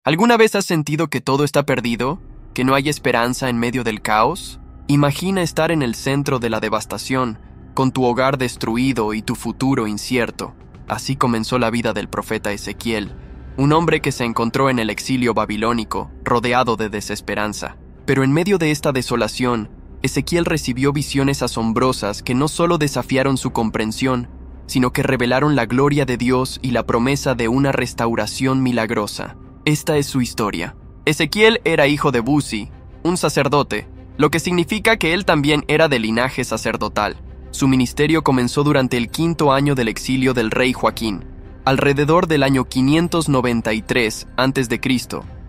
¿Alguna vez has sentido que todo está perdido? ¿Que no hay esperanza en medio del caos? Imagina estar en el centro de la devastación, con tu hogar destruido y tu futuro incierto. Así comenzó la vida del profeta Ezequiel, un hombre que se encontró en el exilio babilónico, rodeado de desesperanza. Pero en medio de esta desolación, Ezequiel recibió visiones asombrosas que no solo desafiaron su comprensión, sino que revelaron la gloria de Dios y la promesa de una restauración milagrosa. Esta es su historia. Ezequiel era hijo de Buzi, un sacerdote, lo que significa que él también era de linaje sacerdotal. Su ministerio comenzó durante el 5º año del exilio del rey Joaquín, alrededor del año 593 a.C.,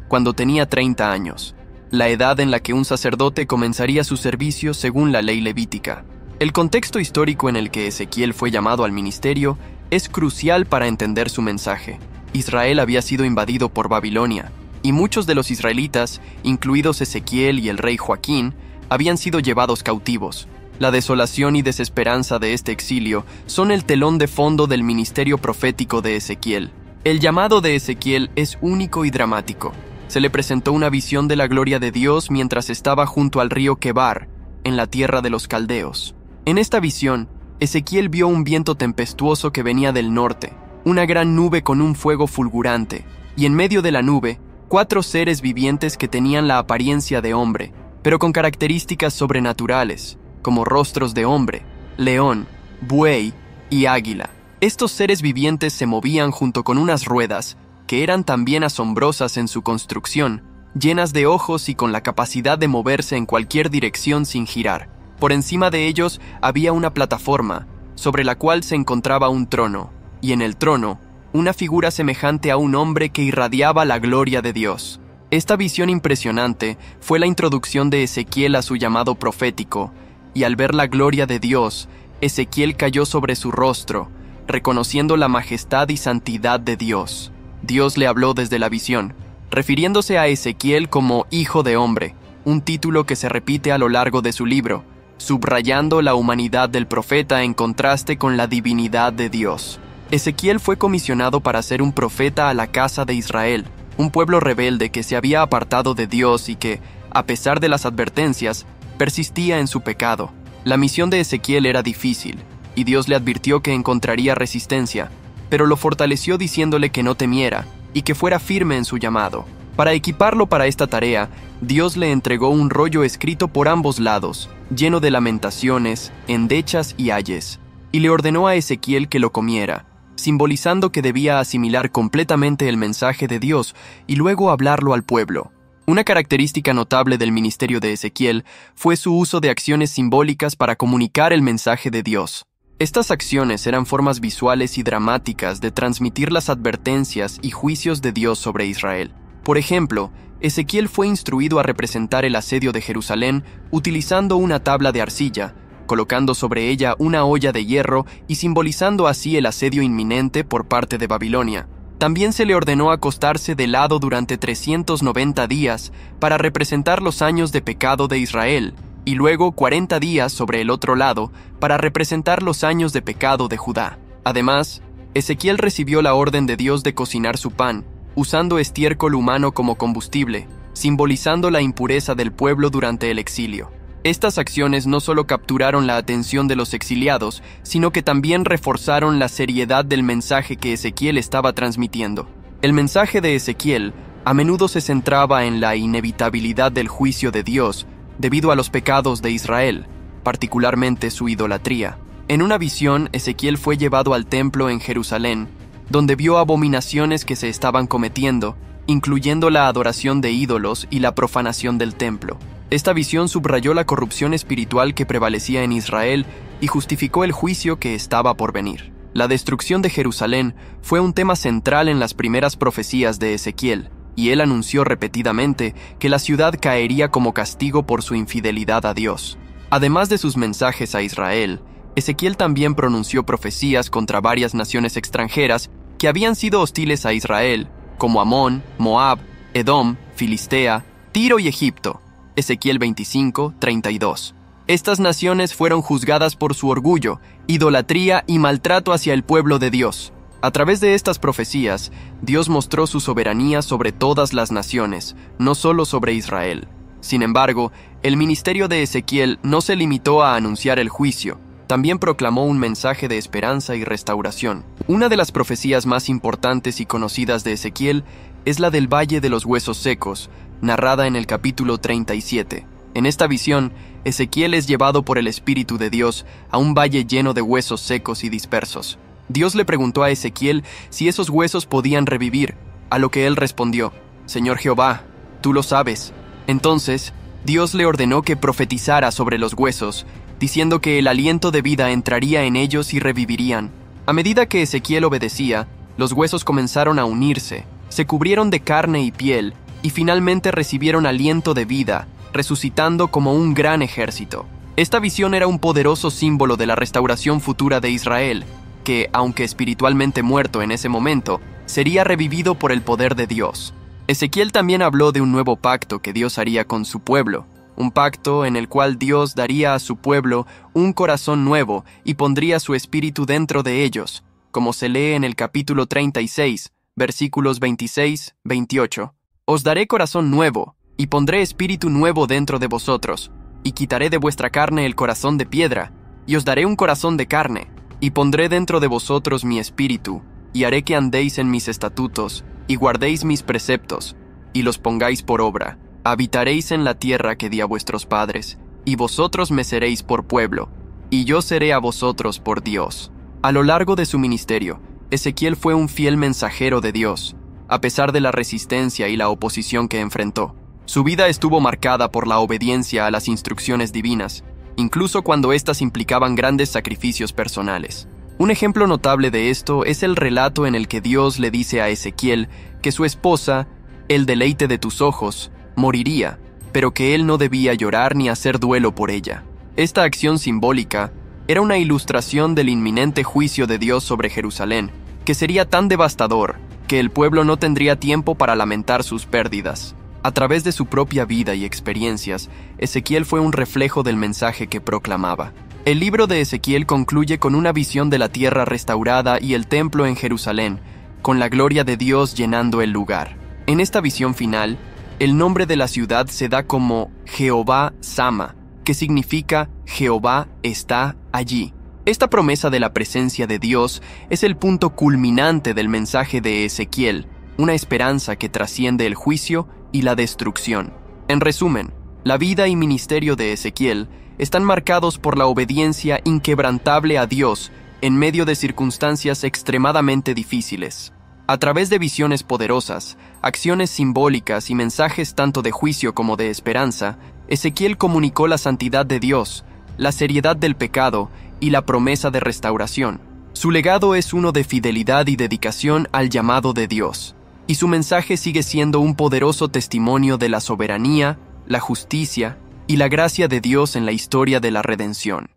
cuando tenía 30 años, la edad en la que un sacerdote comenzaría su servicio según la ley levítica. El contexto histórico en el que Ezequiel fue llamado al ministerio es crucial para entender su mensaje. Israel había sido invadido por Babilonia, y muchos de los israelitas, incluidos Ezequiel y el rey Joaquín, habían sido llevados cautivos. La desolación y desesperanza de este exilio son el telón de fondo del ministerio profético de Ezequiel. El llamado de Ezequiel es único y dramático. Se le presentó una visión de la gloria de Dios mientras estaba junto al río Quebar, en la tierra de los caldeos. En esta visión, Ezequiel vio un viento tempestuoso que venía del norte, una gran nube con un fuego fulgurante, y en medio de la nube, 4 seres vivientes que tenían la apariencia de hombre, pero con características sobrenaturales, como rostros de hombre, león, buey y águila. Estos seres vivientes se movían junto con unas ruedas, que eran también asombrosas en su construcción, llenas de ojos y con la capacidad de moverse en cualquier dirección sin girar. Por encima de ellos había una plataforma, sobre la cual se encontraba un trono, y en el trono, una figura semejante a un hombre que irradiaba la gloria de Dios. Esta visión impresionante fue la introducción de Ezequiel a su llamado profético, y al ver la gloria de Dios, Ezequiel cayó sobre su rostro, reconociendo la majestad y santidad de Dios. Dios le habló desde la visión, refiriéndose a Ezequiel como Hijo de Hombre, un título que se repite a lo largo de su libro, subrayando la humanidad del profeta en contraste con la divinidad de Dios. Ezequiel fue comisionado para ser un profeta a la casa de Israel, un pueblo rebelde que se había apartado de Dios y que, a pesar de las advertencias, persistía en su pecado. La misión de Ezequiel era difícil, y Dios le advirtió que encontraría resistencia, pero lo fortaleció diciéndole que no temiera y que fuera firme en su llamado. Para equiparlo para esta tarea, Dios le entregó un rollo escrito por ambos lados, lleno de lamentaciones, endechas y ayes, y le ordenó a Ezequiel que lo comiera, simbolizando que debía asimilar completamente el mensaje de Dios y luego hablarlo al pueblo. Una característica notable del ministerio de Ezequiel fue su uso de acciones simbólicas para comunicar el mensaje de Dios. Estas acciones eran formas visuales y dramáticas de transmitir las advertencias y juicios de Dios sobre Israel. Por ejemplo, Ezequiel fue instruido a representar el asedio de Jerusalén utilizando una tabla de arcilla, colocando sobre ella una olla de hierro y simbolizando así el asedio inminente por parte de Babilonia. También se le ordenó acostarse de lado durante 390 días para representar los años de pecado de Israel, y luego 40 días sobre el otro lado para representar los años de pecado de Judá. Además, Ezequiel recibió la orden de Dios de cocinar su pan, usando estiércol humano como combustible, simbolizando la impureza del pueblo durante el exilio. Estas acciones no solo capturaron la atención de los exiliados, sino que también reforzaron la seriedad del mensaje que Ezequiel estaba transmitiendo. El mensaje de Ezequiel a menudo se centraba en la inevitabilidad del juicio de Dios debido a los pecados de Israel, particularmente su idolatría. En una visión, Ezequiel fue llevado al templo en Jerusalén, donde vio abominaciones que se estaban cometiendo, incluyendo la adoración de ídolos y la profanación del templo. Esta visión subrayó la corrupción espiritual que prevalecía en Israel y justificó el juicio que estaba por venir. La destrucción de Jerusalén fue un tema central en las primeras profecías de Ezequiel, y él anunció repetidamente que la ciudad caería como castigo por su infidelidad a Dios. Además de sus mensajes a Israel, Ezequiel también pronunció profecías contra varias naciones extranjeras que habían sido hostiles a Israel, como Amón, Moab, Edom, Filistea, Tiro y Egipto. Ezequiel 25:32. Estas naciones fueron juzgadas por su orgullo, idolatría y maltrato hacia el pueblo de Dios. A través de estas profecías, Dios mostró su soberanía sobre todas las naciones, no solo sobre Israel. Sin embargo, el ministerio de Ezequiel no se limitó a anunciar el juicio, también proclamó un mensaje de esperanza y restauración. Una de las profecías más importantes y conocidas de Ezequiel es la del Valle de los Huesos Secos, narrada en el capítulo 37. En esta visión, Ezequiel es llevado por el Espíritu de Dios a un valle lleno de huesos secos y dispersos. Dios le preguntó a Ezequiel si esos huesos podían revivir, a lo que él respondió: Señor Jehová, tú lo sabes. Entonces, Dios le ordenó que profetizara sobre los huesos, diciendo que el aliento de vida entraría en ellos y revivirían. A medida que Ezequiel obedecía, los huesos comenzaron a unirse, se cubrieron de carne y piel, y finalmente recibieron aliento de vida, resucitando como un gran ejército. Esta visión era un poderoso símbolo de la restauración futura de Israel, que, aunque espiritualmente muerto en ese momento, sería revivido por el poder de Dios. Ezequiel también habló de un nuevo pacto que Dios haría con su pueblo, un pacto en el cual Dios daría a su pueblo un corazón nuevo y pondría su espíritu dentro de ellos, como se lee en el capítulo 36, versículos 26-28. Os daré corazón nuevo, y pondré espíritu nuevo dentro de vosotros, y quitaré de vuestra carne el corazón de piedra, y os daré un corazón de carne, y pondré dentro de vosotros mi espíritu, y haré que andéis en mis estatutos, y guardéis mis preceptos, y los pongáis por obra. Habitaréis en la tierra que di a vuestros padres, y vosotros me seréis por pueblo, y yo seré a vosotros por Dios. A lo largo de su ministerio, Ezequiel fue un fiel mensajero de Dios, a pesar de la resistencia y la oposición que enfrentó. Su vida estuvo marcada por la obediencia a las instrucciones divinas, incluso cuando éstas implicaban grandes sacrificios personales. Un ejemplo notable de esto es el relato en el que Dios le dice a Ezequiel que su esposa, el deleite de tus ojos, moriría, pero que él no debía llorar ni hacer duelo por ella. Esta acción simbólica era una ilustración del inminente juicio de Dios sobre Jerusalén, que sería tan devastador que el pueblo no tendría tiempo para lamentar sus pérdidas. A través de su propia vida y experiencias, Ezequiel fue un reflejo del mensaje que proclamaba. El libro de Ezequiel concluye con una visión de la tierra restaurada y el templo en Jerusalén, con la gloria de Dios llenando el lugar. En esta visión final, el nombre de la ciudad se da como Jehová Sama, que significa Jehová está allí. Esta promesa de la presencia de Dios es el punto culminante del mensaje de Ezequiel, una esperanza que trasciende el juicio y la destrucción. En resumen, la vida y ministerio de Ezequiel están marcados por la obediencia inquebrantable a Dios en medio de circunstancias extremadamente difíciles. A través de visiones poderosas, acciones simbólicas y mensajes tanto de juicio como de esperanza, Ezequiel comunicó la santidad de Dios, la seriedad del pecado y la promesa de restauración. Su legado es uno de fidelidad y dedicación al llamado de Dios, y su mensaje sigue siendo un poderoso testimonio de la soberanía, la justicia y la gracia de Dios en la historia de la redención.